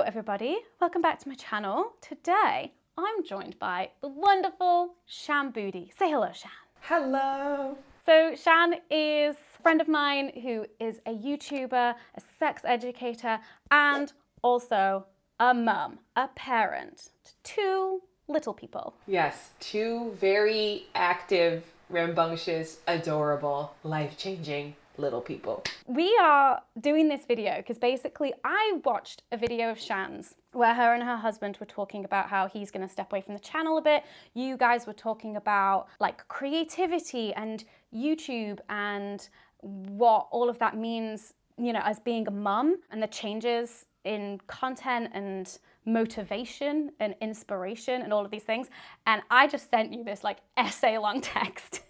everybody, welcome back to my channel. Today I'm joined by the wonderful Shan Boody. Say hello, Shan. Hello. So Shan is a friend of mine who is a YouTuber, a sex educator, and also a mum, a parent to two little people. Yes, two very active, rambunctious, adorable, life-changing little people. We are doing this video because basically I watched a video of Shan's where her and her husband were talking about how he's going to step away from the channel a bit. You guys were talking about like creativity and YouTube and what all of that means, you know, as being a mum and the changes in content and motivation and inspiration and all of these things. And I just sent you this like essay long text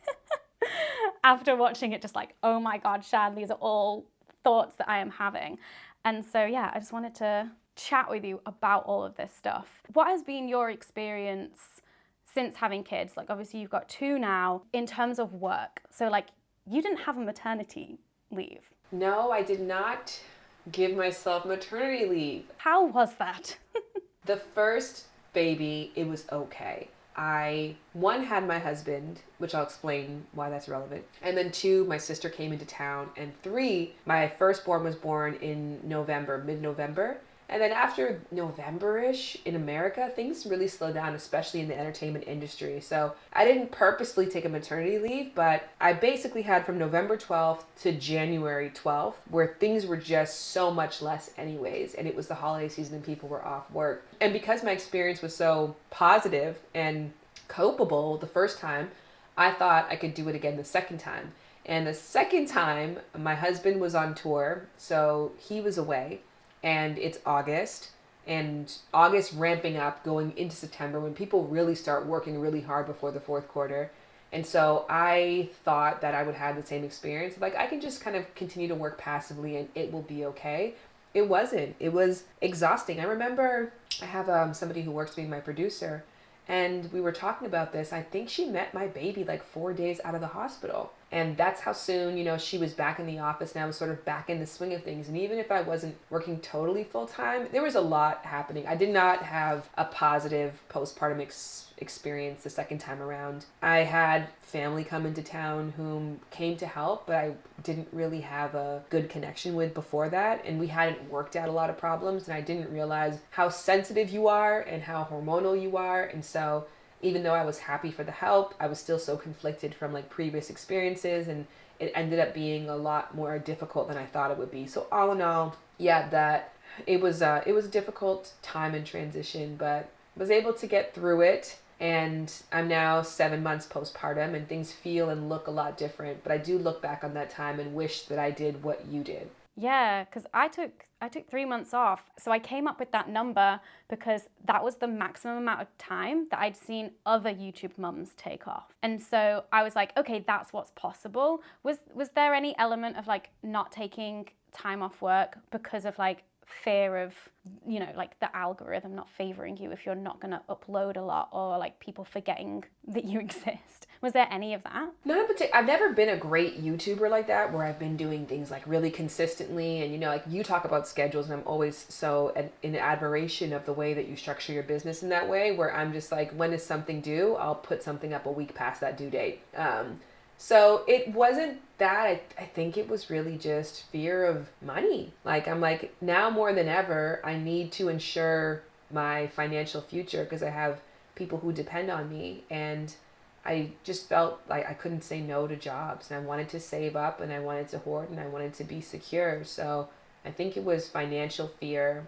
after watching it, just like, oh my God, Shan, these are all thoughts that I am having. And so, yeah, I just wanted to chat with you about all of this stuff. What has been your experience since having kids? Like, obviously you've got two now in terms of work. So like, you didn't have a maternity leave. No, I did not give myself maternity leave. How was that? The first baby, it was okay. One, had my husband, which I'll explain why that's relevant. And then two, my sister came into town. And three, my firstborn was born in November, mid-November. And then after November-ish in America, things really slowed down, especially in the entertainment industry. So I didn't purposely take a maternity leave, but I basically had from November 12th to January 12th, where things were just so much less anyways. And it was the holiday season and people were off work. And because my experience was so positive and copable the first time, I thought I could do it again the second time. And the second time, my husband was on tour, so he was away. And it's August, and August ramping up going into September when people really start working really hard before the fourth quarter. And so I thought that I would have the same experience. Like, I can just kind of continue to work passively and it will be okay. It wasn't. It was exhausting. I remember I have somebody who works with me, my producer, and we were talking about this. I think she met my baby like 4 days out of the hospital. And that's how soon, you know, she was back in the office and I was sort of back in the swing of things. And even if I wasn't working totally full time, there was a lot happening. I did not have a positive postpartum experience the second time around. I had family come into town whom came to help, but I didn't really have a good connection with before that. And we hadn't worked out a lot of problems and I didn't realize how sensitive you are and how hormonal you are. And so even though I was happy for the help, I was still so conflicted from like previous experiences, and it ended up being a lot more difficult than I thought it would be. So all in all, yeah, that it was a difficult time in transition, but was able to get through it. And I'm now 7 months postpartum and things feel and look a lot different. But I do look back on that time and wish that I did what you did. Yeah, because I took 3 months off. So I came up with that number because that was the maximum amount of time that I'd seen other YouTube mums take off. And so I was like, okay, that's what's possible. Was there any element of like not taking time off work because of like fear of, you know, like the algorithm not favoring you if you're not going to upload a lot, or like people forgetting that you exist? Was there any of that? None in particular. I've never been a great YouTuber like that where I've been doing things like really consistently, and you know, like you talk about schedules and I'm always so in admiration of the way that you structure your business in that way, where I'm just like, when is something due? I'll put something up a week past that due date. So it wasn't that. I think it was really just fear of money. Like, I'm like, now more than ever, I need to ensure my financial future because I have people who depend on me. And I just felt like I couldn't say no to jobs. And I wanted to save up and I wanted to hoard and I wanted to be secure. So I think it was financial fear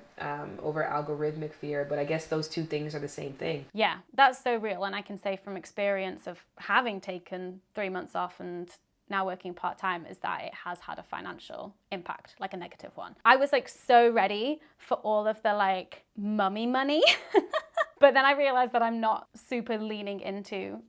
over algorithmic fear, but I guess those two things are the same thing. Yeah, that's so real. And I can say from experience of having taken 3 months off and now working part-time is that it has had a financial impact, like a negative one. I was like so ready for all of the like mummy money, but then I realized that I'm not super leaning into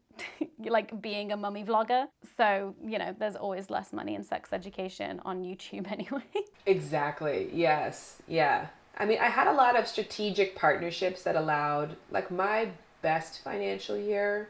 like being a mummy vlogger. So, you know, there's always less money in sex education on YouTube anyway. Exactly. Yes. Yeah. I mean, I had a lot of strategic partnerships that allowed, like, my best financial year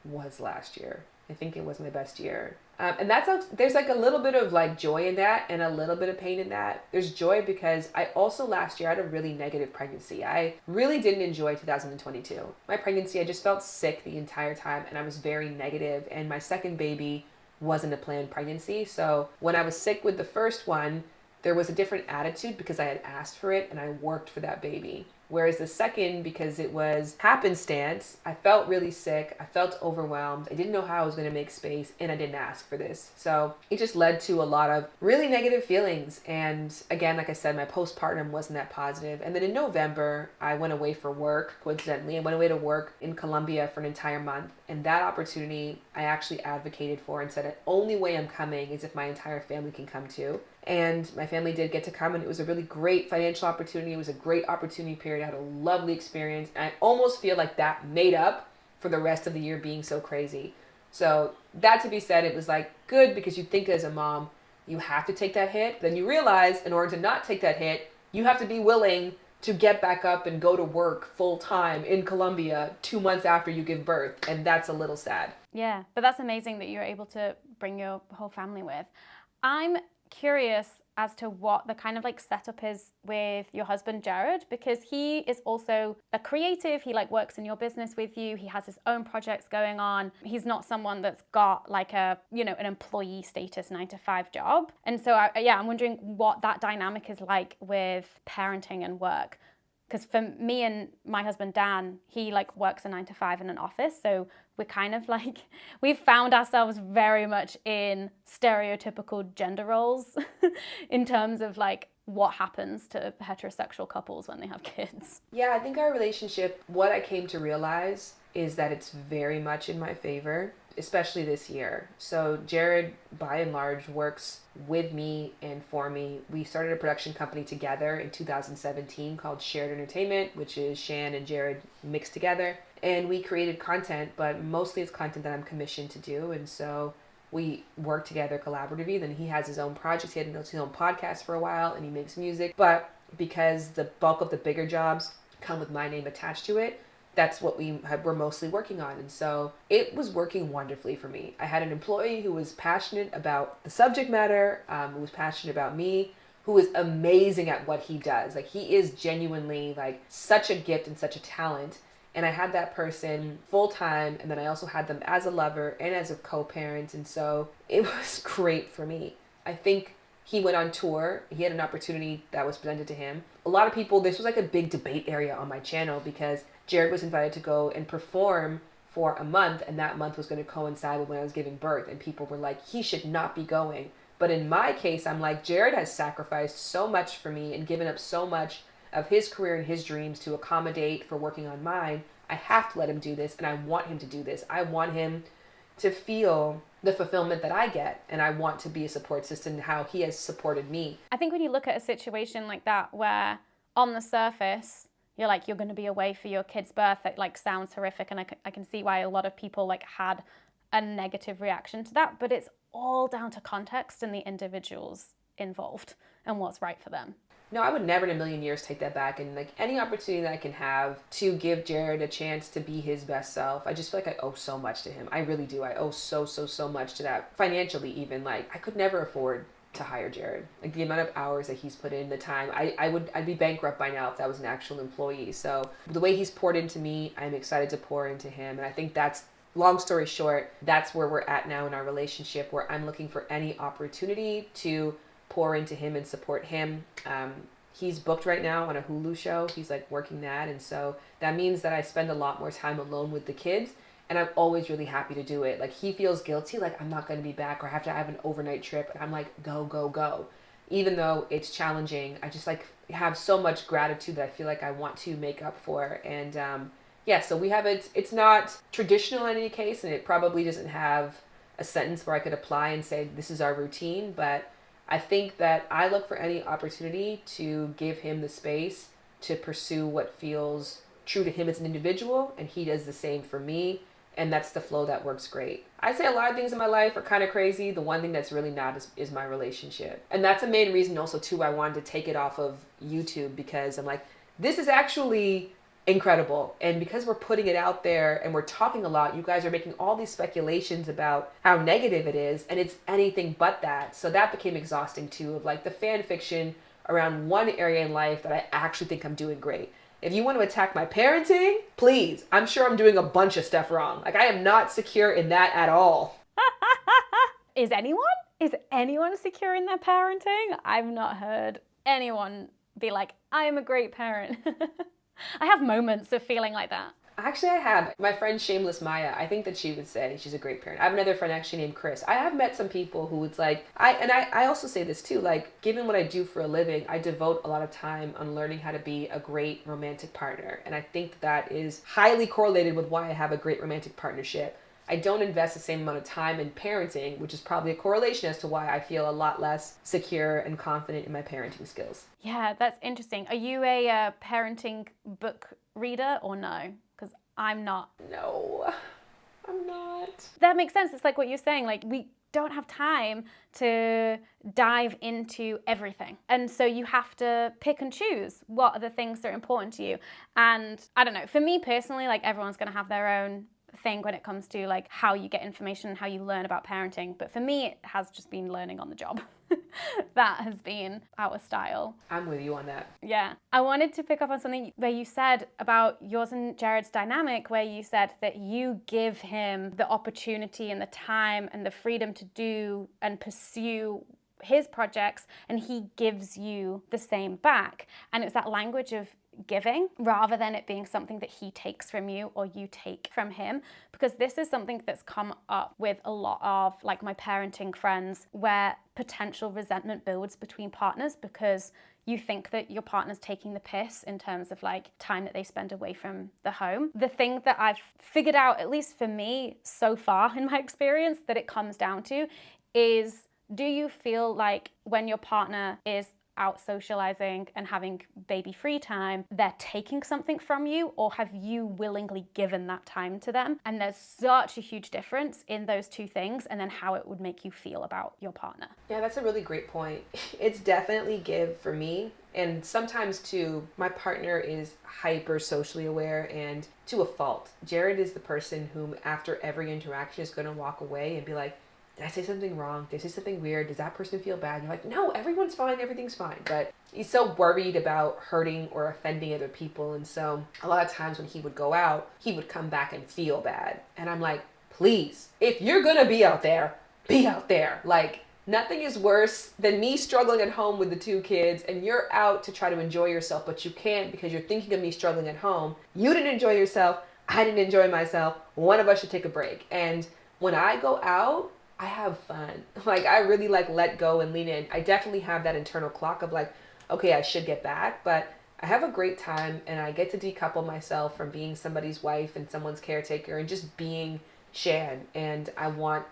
was last year. I think it was my best year. And there's like a little bit of like joy in that and a little bit of pain in that. There's joy because I also last year had a really negative pregnancy. I really didn't enjoy 2022. My pregnancy, I just felt sick the entire time and I was very negative. And my second baby wasn't a planned pregnancy. So when I was sick with the first one, there was a different attitude because I had asked for it and I worked for that baby. Whereas the second, because it was happenstance, I felt really sick. I felt overwhelmed. I didn't know how I was going to make space and I didn't ask for this. So it just led to a lot of really negative feelings. And again, like I said, my postpartum wasn't that positive. And then in November, I went away for work. Coincidentally, I went away to work in Colombia for an entire month. And that opportunity I actually advocated for and said the only way I'm coming is if my entire family can come too. And my family did get to come and it was a really great financial opportunity. It was a great opportunity period. I had a lovely experience. And I almost feel like that made up for the rest of the year being so crazy. So that to be said, it was like good because you think as a mom, you have to take that hit. Then you realize in order to not take that hit, you have to be willing to get back up and go to work full time in Colombia 2 months after you give birth. And that's a little sad. Yeah, but that's amazing that you're able to bring your whole family with. I'm curious as to what the kind of like setup is with your husband Jared, because he is also a creative. He like works in your business with you. He has his own projects going on. He's not someone that's got like a, you know, an employee status 9-to-5 job. And so I'm wondering what that dynamic is like with parenting and work. Because for me and my husband Dan, he like works a 9-to-5 in an office. So we're kind of like, we've found ourselves very much in stereotypical gender roles in terms of like what happens to heterosexual couples when they have kids. Yeah, I think our relationship, what I came to realize is that it's very much in my favor, especially this year. So Jared, by and large, works with me and for me. We started a production company together in 2017 called Shared Entertainment, which is Shan and Jared mixed together. And we created content, but mostly it's content that I'm commissioned to do. And so we work together collaboratively. Then he has his own project. He had his own podcast for a while and he makes music. But because the bulk of the bigger jobs come with my name attached to it, that's what we're mostly working on. And so it was working wonderfully for me. I had an employee who was passionate about the subject matter, who was passionate about me, who is amazing at what he does. Like he is genuinely like such a gift and such a talent. And I had that person full time. And then I also had them as a lover and as a co-parent. And so it was great for me. I think he went on tour. He had an opportunity that was presented to him. A lot of people, this was like a big debate area on my channel because Jared was invited to go and perform for a month, and that month was going to coincide with when I was giving birth, and people were like, he should not be going. But in my case, I'm like, Jared has sacrificed so much for me and given up so much of his career and his dreams to accommodate for working on mine. I have to let him do this, and I want him to do this. I want him to feel the fulfillment that I get, and I want to be a support system in how he has supported me. I think when you look at a situation like that where on the surface you're like, you're going to be away for your kid's birth, it like sounds horrific, and I can see why a lot of people like had a negative reaction to that, but it's all down to context and the individuals involved and what's right for them. No, I would never in a million years take that back. And like any opportunity that I can have to give Jared a chance to be his best self, I just feel like I owe so much to him. I really do. I owe so much to that. Financially even, like I could never afford to hire Jared. Like the amount of hours that he's put in, the time, I'd be bankrupt by now if that was an actual employee. So the way he's poured into me, I'm excited to pour into him. And I think that's, long story short, that's where we're at now in our relationship, where I'm looking for any opportunity to pour into him and support him. He's booked right now on a Hulu show. He's like working that. And so that means that I spend a lot more time alone with the kids. And I'm always really happy to do it. Like he feels guilty, like I'm not going to be back or I have to have an overnight trip. And I'm like, go. Even though it's challenging, I just like have so much gratitude that I feel like I want to make up for. And yeah, so we have it. It's not traditional in any case. And it probably doesn't have a sentence where I could apply and say, this is our routine. But I think that I look for any opportunity to give him the space to pursue what feels true to him as an individual. And he does the same for me. And that's the flow that works great. I say a lot of things in my life are kind of crazy. The one thing that's really not is my relationship. And that's a main reason also too I wanted to take it off of YouTube, because I'm like, this is actually incredible. And because we're putting it out there and we're talking a lot, you guys are making all these speculations about how negative it is, and it's anything but that. So that became exhausting too, of like the fan fiction around one area in life that I actually think I'm doing great. If you want to attack my parenting, please. I'm sure I'm doing a bunch of stuff wrong. Like, I am not secure in that at all. Is anyone secure in their parenting? I've not heard anyone be like, I am a great parent. I have moments of feeling like that. Actually, I have. My friend Shameless Maya, I think that she would say she's a great parent. I have another friend actually named Chris. I have met some people who it's like, I also say this too, like, given what I do for a living, I devote a lot of time on learning how to be a great romantic partner. And I think that is highly correlated with why I have a great romantic partnership. I don't invest the same amount of time in parenting, which is probably a correlation as to why I feel a lot less secure and confident in my parenting skills. Yeah, that's interesting. Are you a parenting book reader or no? Because I'm not. No, I'm not. That makes sense. It's like what you're saying. Like, we don't have time to dive into everything. And so you have to pick and choose what are the things that are important to you. And I don't know, for me personally, like, everyone's going to have their own thing when it comes to like how you get information and how you learn about parenting. But for me, it has just been learning on the job. That has been our style. I'm with you on that. Yeah. I wanted to pick up on something where you said about yours and Jared's dynamic, where you said that you give him the opportunity and the time and the freedom to do and pursue his projects, and he gives you the same back. And it's that language of giving rather than it being something that he takes from you or you take from him, because this is something that's come up with a lot of like my parenting friends, where potential resentment builds between partners because you think that your partner's taking the piss in terms of like time that they spend away from the home. The thing that I've figured out, at least for me so far in my experience, that it comes down to is, do you feel like when your partner is out socializing and having baby free time, they're taking something from you, or have you willingly given that time to them? And there's such a huge difference in those two things, and then how it would make you feel about your partner. Yeah, that's a really great point. It's definitely give for me. And sometimes too, my partner is hyper socially aware, and to a fault. Jared is the person whom after every interaction is going to walk away and be like, did I say something wrong? Did I say something weird? Does that person feel bad? And you're like, no, everyone's fine. Everything's fine. But he's so worried about hurting or offending other people. And so a lot of times when he would go out, he would come back and feel bad. And I'm like, please, if you're going to be out there, be out there. Like, nothing is worse than me struggling at home with the two kids, and you're out to try to enjoy yourself, but you can't because you're thinking of me struggling at home. You didn't enjoy yourself. I didn't enjoy myself. One of us should take a break. And when I go out, I have fun. Like, I really like let go and lean in. I definitely have that internal clock of like, okay, I should get back, but I have a great time and I get to decouple myself from being somebody's wife and someone's caretaker and just being Shan. And I want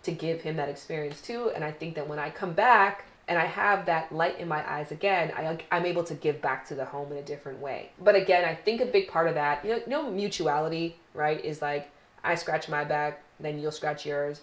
to give him that experience too. And I think that when I come back and I have that light in my eyes again, I'm able to give back to the home in a different way. But again, I think a big part of that, you know, mutuality, right, is like, I scratch my back, then you'll scratch yours.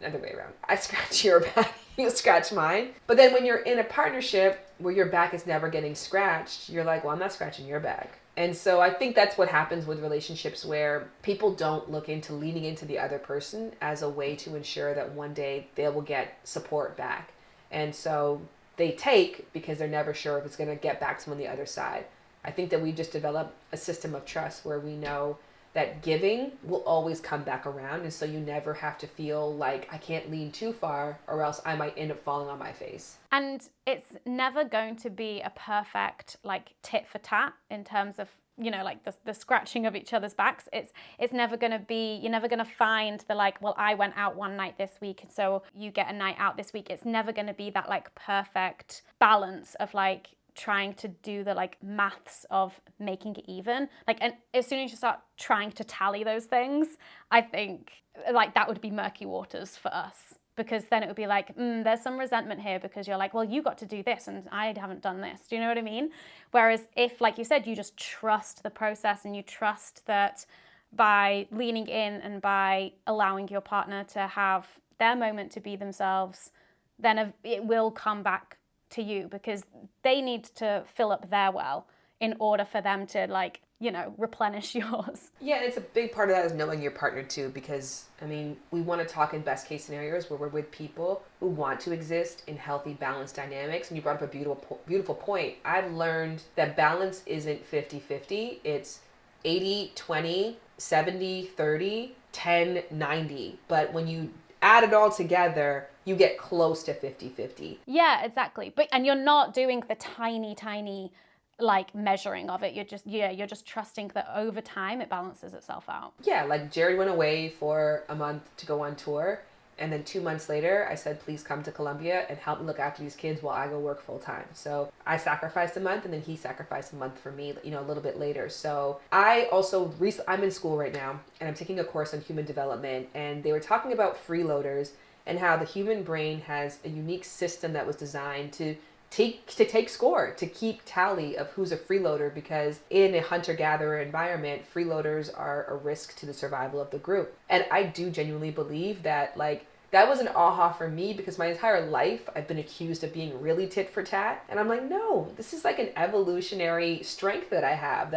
Other way around. I scratch your back, you scratch mine. But then when you're in a partnership where your back is never getting scratched, you're like, well, I'm not scratching your back. And so I think that's what happens with relationships where people don't look into leaning into the other person as a way to ensure that one day they will get support back. And so they take because they're never sure if it's going to get back to them on the other side. I think that we just develop a system of trust where we know that giving will always come back around. And so you never have to feel like I can't lean too far or else I might end up falling on my face. And it's never going to be a perfect like tit for tat in terms of, you know, like the scratching of each other's backs. It's never going to be, you're never going to find the like, well, I went out one night this week and so you get a night out this week. It's never going to be that like perfect balance of like trying to do the like maths of making it even. Like, and as soon as you start trying to tally those things, I think like that would be murky waters for us, because then it would be like, there's some resentment here because you're like, well, you got to do this and I haven't done this. Do you know what I mean? Whereas if, like you said, you just trust the process and you trust that by leaning in and by allowing your partner to have their moment to be themselves, then it will come back to you, because they need to fill up their well in order for them to like you know, replenish yours. Yeah, and it's a big part of that is knowing your partner too, because I mean, we want to talk in best case scenarios where we're with people who want to exist in healthy, balanced dynamics. And you brought up a beautiful point. I've learned that balance isn't 50-50. It's 80-20, 70-30, 10-90. But when you add it all together, you get close to 50-50. Yeah, exactly. And you're not doing the tiny like measuring of it. You're just trusting that over time it balances itself out. Yeah, like Jared went away for a month to go on tour. And then 2 months later, I said, please come to Colombia and help me look after these kids while I go work full time. So I sacrificed a month, and then he sacrificed a month for me, you know, a little bit later. So I also, I'm in school right now, and I'm taking a course on human development. And they were talking about freeloaders and how the human brain has a unique system that was designed to take score, to keep tally of who's a freeloader, because in a hunter-gatherer environment, freeloaders are a risk to the survival of the group. And I do genuinely believe that, like, that was an aha for me, because my entire life I've been accused of being really tit for tat. And I'm like, no, this is like an evolutionary strength that I have,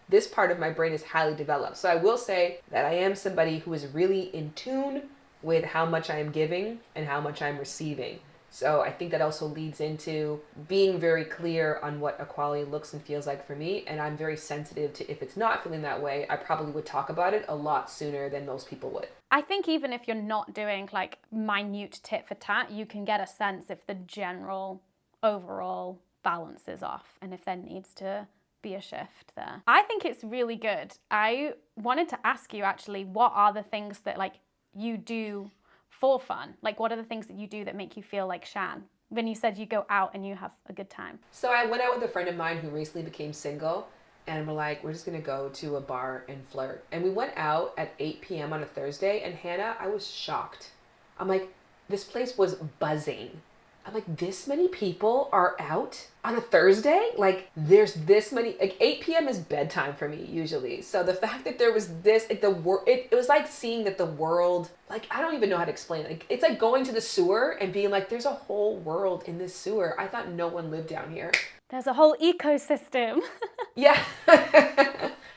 this part of my brain is highly developed. So I will say that I am somebody who is really in tune with how much I am giving and how much I'm receiving. So I think that also leads into being very clear on what equality looks and feels like for me. And I'm very sensitive to, if it's not feeling that way, I probably would talk about it a lot sooner than most people would. I think even if you're not doing like minute tit for tat, you can get a sense if the general overall balance is off and if there needs to be a shift there. I think it's really good. I wanted to ask you actually, what are the things that like you do for fun? Like, what are the things that you do that make you feel like Shan? When you said you go out and you have a good time. So I went out with a friend of mine who recently became single, and we're like, we're just gonna go to a bar and flirt. And we went out at 8 p.m. on a Thursday, and Hannah, I was shocked. I'm like, this place was buzzing. I'm like, this many people are out on a Thursday? Like, there's this many, like 8 p.m. is bedtime for me usually. So the fact that there was this, like it was like seeing that the world, like, I don't even know how to explain it. Like, it's like going to the sewer and being like, there's a whole world in this sewer. I thought no one lived down here. There's a whole ecosystem. Yeah.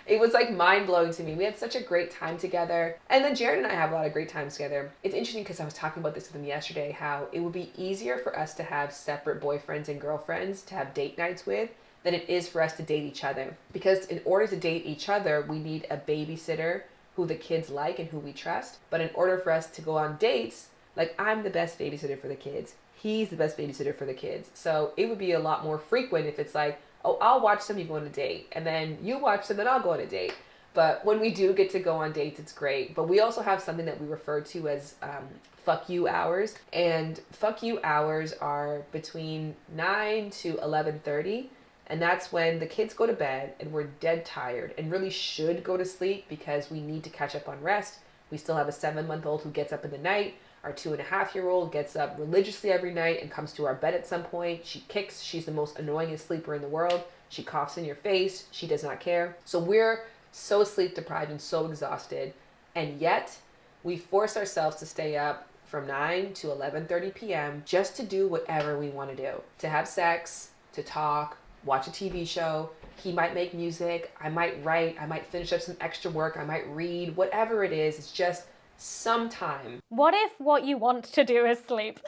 It was like mind-blowing to me. We had such a great time together. And then Jared and I have a lot of great times together. It's interesting because I was talking about this with him yesterday, how it would be easier for us to have separate boyfriends and girlfriends to have date nights with than it is for us to date each other. Because in order to date each other, we need a babysitter who the kids like and who we trust. But in order for us to go on dates, like, I'm the best babysitter for the kids. He's the best babysitter for the kids. So it would be a lot more frequent if it's like, oh, I'll watch some, you go on a date, and then you watch some, then I'll go on a date. But when we do get to go on dates, it's great. But we also have something that we refer to as fuck you hours. And fuck you hours are between 9 to 11:30. And that's when the kids go to bed and we're dead tired and really should go to sleep because we need to catch up on rest. We still have a 7-month-old who gets up in the night. Our 2.5-year-old gets up religiously every night and comes to our bed at some point. She kicks. She's the most annoyingest sleeper in the world. She coughs in your face. She does not care. So we're so sleep deprived and so exhausted. And yet we force ourselves to stay up from 9 to 11:30 p.m. just to do whatever we want to do. To have sex, to talk, watch a TV show. He might make music. I might write. I might finish up some extra work. I might read. Whatever it is, it's just sometime. What if what you want to do is sleep?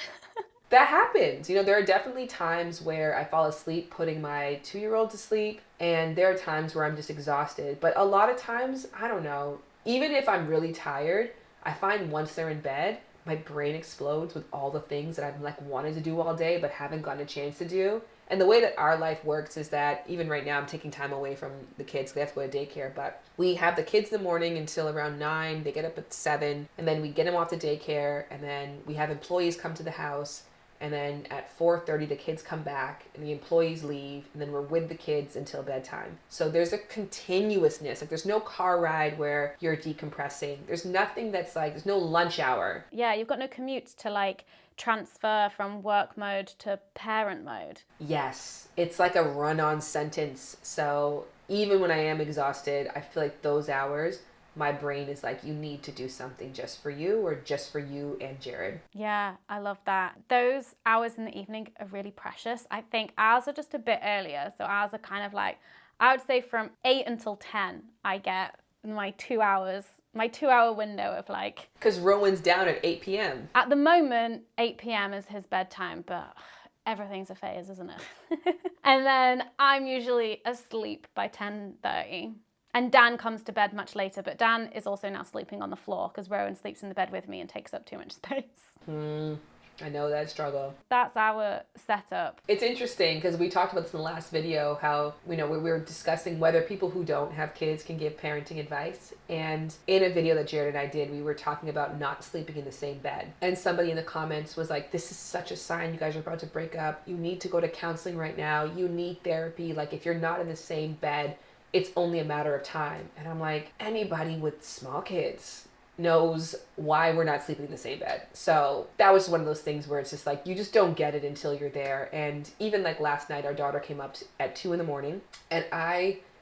That happens. You know, there are definitely times where I fall asleep putting my 2-year-old to sleep, and there are times where I'm just exhausted. But a lot of times, I don't know, even if I'm really tired, I find once they're in bed, my brain explodes with all the things that I've like wanted to do all day but haven't gotten a chance to do. And the way that our life works is that even right now I'm taking time away from the kids. They have to go to daycare, but we have the kids in the morning until around 9. They get up at 7, and then we get them off to daycare, and then we have employees come to the house. And then at 4:30, the kids come back and the employees leave, and then we're with the kids until bedtime. So there's a continuousness. Like, there's no car ride where you're decompressing. There's nothing that's like, there's no lunch hour. Yeah, you've got no commute to like transfer from work mode to parent mode. Yes, it's like a run-on sentence. So even when I am exhausted, I feel like those hours, my brain is like, you need to do something just for you or just for you and Jared. Yeah, I love that. Those hours in the evening are really precious. I think ours are just a bit earlier. So ours are kind of like I would say from 8 until 10, I get my 2 hours, my 2 hour window of like... Because Rowan's down at 8 p.m. At the moment, 8 p.m. is his bedtime, but everything's a phase, isn't it? And then I'm usually asleep by 10:30. And Dan comes to bed much later, but Dan is also now sleeping on the floor because Rowan sleeps in the bed with me and takes up too much space. I know that struggle. That's our setup. It's interesting because we talked about this in the last video, how, we were discussing whether people who don't have kids can give parenting advice. And in a video that Jared and I did, we were talking about not sleeping in the same bed. And somebody in the comments was like, this is such a sign you guys are about to break up. You need to go to counseling right now. You need therapy. Like, if you're not in the same bed, it's only a matter of time. And I'm like, anybody with small kids knows why we're not sleeping in the same bed. So that was one of those things where it's just like, you just don't get it until you're there. And even like last night, our daughter came up at 2 a.m. and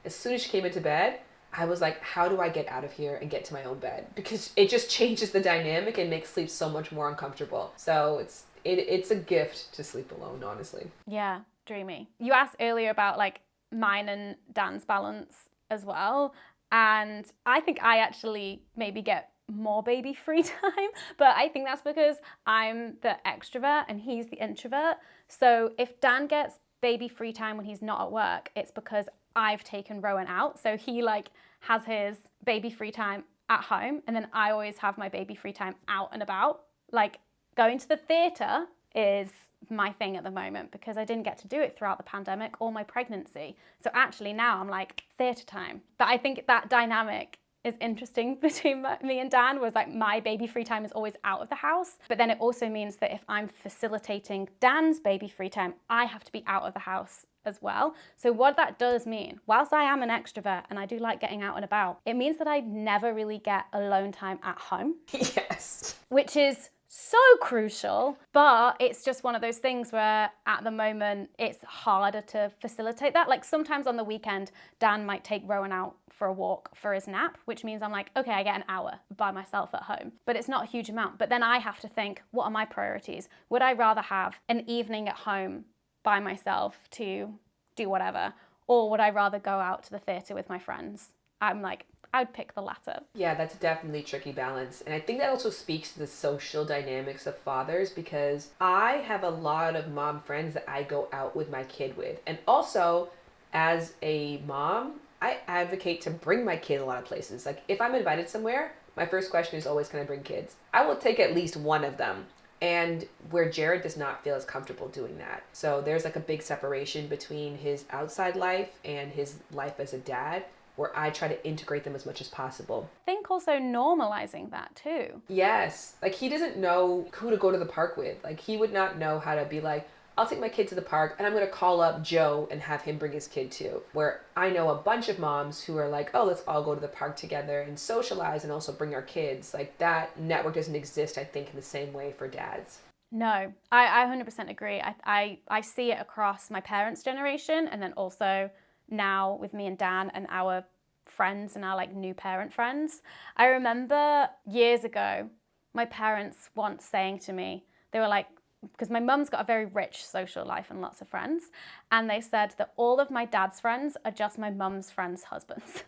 as soon as she came into bed, I was like, how do I get out of here and get to my own bed? Because it just changes the dynamic and makes sleep so much more uncomfortable. So it's a gift to sleep alone, honestly. Yeah, dreamy. You asked earlier about like mine and Dan's balance as well. And I think I actually maybe get more baby free time, but I think that's because I'm the extrovert and he's the introvert. So if Dan gets baby free time when he's not at work, it's because I've taken Rowan out. So he like has his baby free time at home, and then I always have my baby free time out and about. Like, going to the theatre is my thing at the moment because I didn't get to do it throughout the pandemic or my pregnancy. So actually now I'm like, theatre time. But I think that dynamic is interesting between me and Dan, was like my baby free time is always out of the house. But then it also means that if I'm facilitating Dan's baby free time, I have to be out of the house as well. So what that does mean, whilst I am an extrovert and I do like getting out and about, it means that I never really get alone time at home. Yes. Which is so crucial, but it's just one of those things where at the moment it's harder to facilitate that. Like sometimes on the weekend, Dan might take Rowan out for a walk for his nap, which means I'm like, okay, I get an hour by myself at home, but it's not a huge amount. But then I have to think, what are my priorities? Would I rather have an evening at home by myself to do whatever, or would I rather go out to the theatre with my friends? I'm like, I'd pick the latter. Yeah, that's definitely a tricky balance. And I think that also speaks to the social dynamics of fathers, because I have a lot of mom friends that I go out with my kid with. And also, as a mom, I advocate to bring my kid a lot of places. Like, if I'm invited somewhere, my first question is always, can I bring kids? I will take at least one of them. And where Jared does not feel as comfortable doing that. So there's like a big separation between his outside life and his life as a dad, where I try to integrate them as much as possible. I think also normalizing that too. Yes. Like, he doesn't know who to go to the park with. Like, he would not know how to be like, I'll take my kid to the park and I'm going to call up Joe and have him bring his kid too. Where I know a bunch of moms who are like, oh, let's all go to the park together and socialize and also bring our kids. Like, that network doesn't exist, I think, in the same way for dads. No, I 100% agree. I see it across my parents' generation, and then also now with me and Dan and our friends and our like new parent friends. I remember years ago, my parents once saying to me, they were like, because my mum's got a very rich social life and lots of friends, and they said that all of my dad's friends are just my mum's friends' husbands.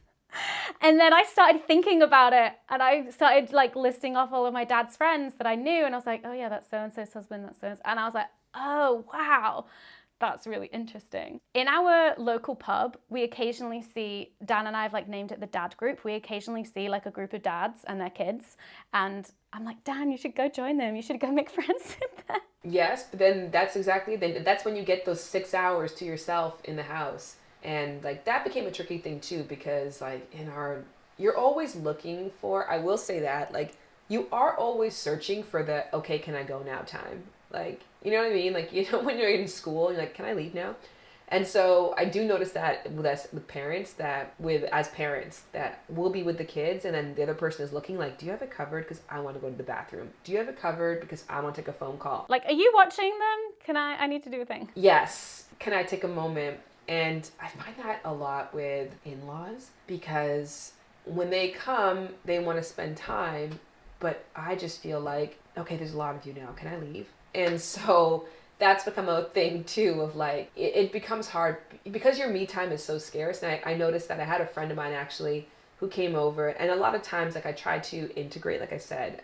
And then I started thinking about it, and I started like listing off all of my dad's friends that I knew, and I was like, oh yeah, that's so-and-so's husband, that's so-and-so. And I was like, oh wow, that's really interesting. In our local pub, we occasionally see, Dan and I have like named it the dad group. We occasionally see like a group of dads and their kids. And I'm like, Dan, you should go join them. You should go make friends with them. Yes, but then that's when you get those 6 hours to yourself in the house. And like, that became a tricky thing too, because like you're always looking for, I will say that, like, you are always searching for the, okay, can I go now time? Like, you know what I mean? Like, you know, when you're in school, you're like, can I leave now? And so I do notice that with us, with parents, that as parents, that we'll be with the kids and then the other person is looking like, do you have it covered? Because I want to go to the bathroom. Do you have it covered? Because I want to take a phone call. Like, are you watching them? I need to do a thing. Yes. Can I take a moment? And I find that a lot with in-laws, because when they come, they want to spend time, but I just feel like, okay, there's a lot of you now. Can I leave? And so that's become a thing too of like, it becomes hard because your me time is so scarce. And I noticed that I had a friend of mine actually who came over, and a lot of times like I try to integrate, like I said,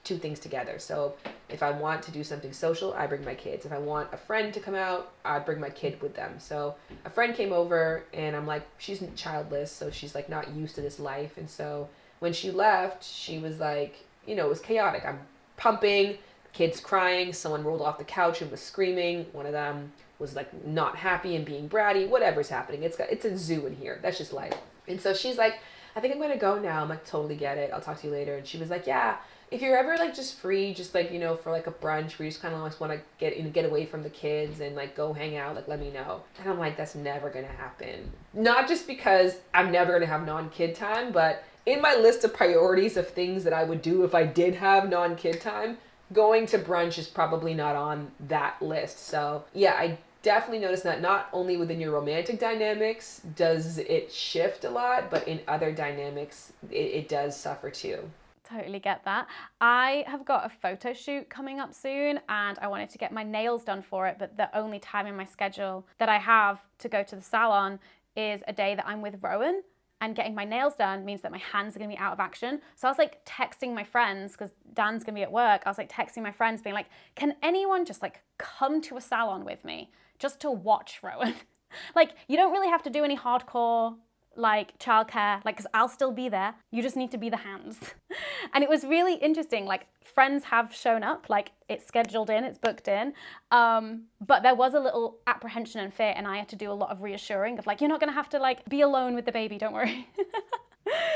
two things together. So if I want to do something social, I bring my kids. If I want a friend to come out, I bring my kid with them. So a friend came over, and I'm like, she's childless, so she's like not used to this life. And so when she left, she was like, you know, it was chaotic. I'm pumping, kids crying, someone rolled off the couch and was screaming. One of them was like not happy and being bratty, whatever's happening. It's a zoo in here. That's just life. And so she's like, I think I'm going to go now. I'm like, totally get it. I'll talk to you later. And she was like, yeah, if you're ever like just free, just like, you know, for like a brunch where you just kind of like want to get away from the kids and like go hang out, like let me know. And I'm like, that's never going to happen. Not just because I'm never going to have non-kid time, but in my list of priorities of things that I would do if I did have non-kid time, going to brunch is probably not on that list. So yeah, I definitely noticed that not only within your romantic dynamics does it shift a lot, but in other dynamics, it does suffer too. Totally get that. I have got a photo shoot coming up soon and I wanted to get my nails done for it, but the only time in my schedule that I have to go to the salon is a day that I'm with Rowan, and getting my nails done means that my hands are gonna be out of action. So I was like texting my friends, because Dan's gonna be at work, I was like texting my friends being like, can anyone just like come to a salon with me just to watch Rowan? Like, you don't really have to do any hardcore like childcare, like, because I'll still be there. You just need to be the hands. And it was really interesting. Like, friends have shown up, like it's scheduled in, it's booked in. But there was a little apprehension and fear, and I had to do a lot of reassuring of like, you're not gonna have to like be alone with the baby, don't worry.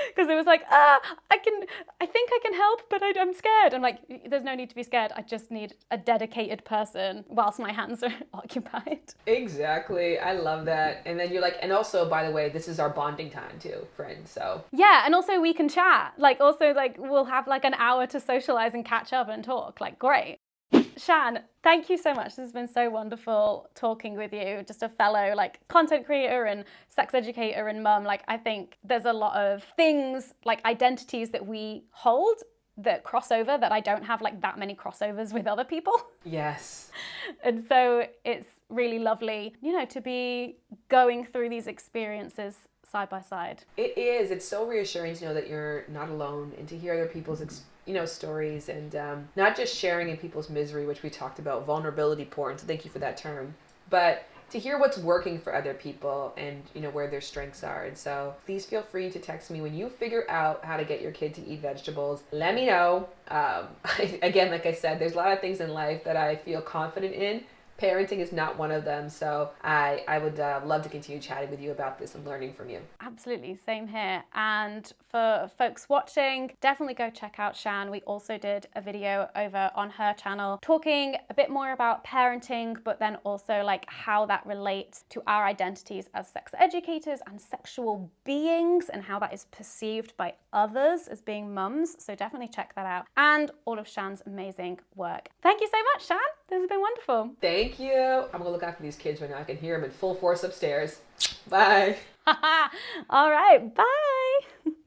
Because it was like, I think I can help, but I'm scared. I'm like, there's no need to be scared. I just need a dedicated person whilst my hands are occupied. Exactly. I love that. And then you're like, and also, by the way, this is our bonding time too, friends. So yeah, and also we can chat. Like, also, like, we'll have like an hour to socialize and catch up and talk. Like, great. Shan, thank you so much. This has been so wonderful talking with you, just a fellow like content creator and sex educator and mum. Like, I think there's a lot of things, like identities that we hold that cross over, that I don't have like that many crossovers with other people. yes. And so it's really lovely, you know, to be going through these experiences side by side. It is. It's so reassuring to know that you're not alone, and to hear other people's stories, and not just sharing in people's misery, which we talked about, vulnerability porn. So thank you for that term. But to hear what's working for other people and, you know, where their strengths are. And so please feel free to text me when you figure out how to get your kid to eat vegetables. Let me know. Again, like I said, there's a lot of things in life that I feel confident in. Parenting is not one of them. So I would love to continue chatting with you about this and learning from you. Absolutely, same here. And for folks watching, definitely go check out Shan. We also did a video over on her channel talking a bit more about parenting, but then also like how that relates to our identities as sex educators and sexual beings, and how that is perceived by others as being mums. So definitely check that out, and all of Shan's amazing work. Thank you so much, Shan. This has been wonderful. Thank you. I'm gonna look after these kids right now. I can hear them in full force upstairs. Bye. All right, bye.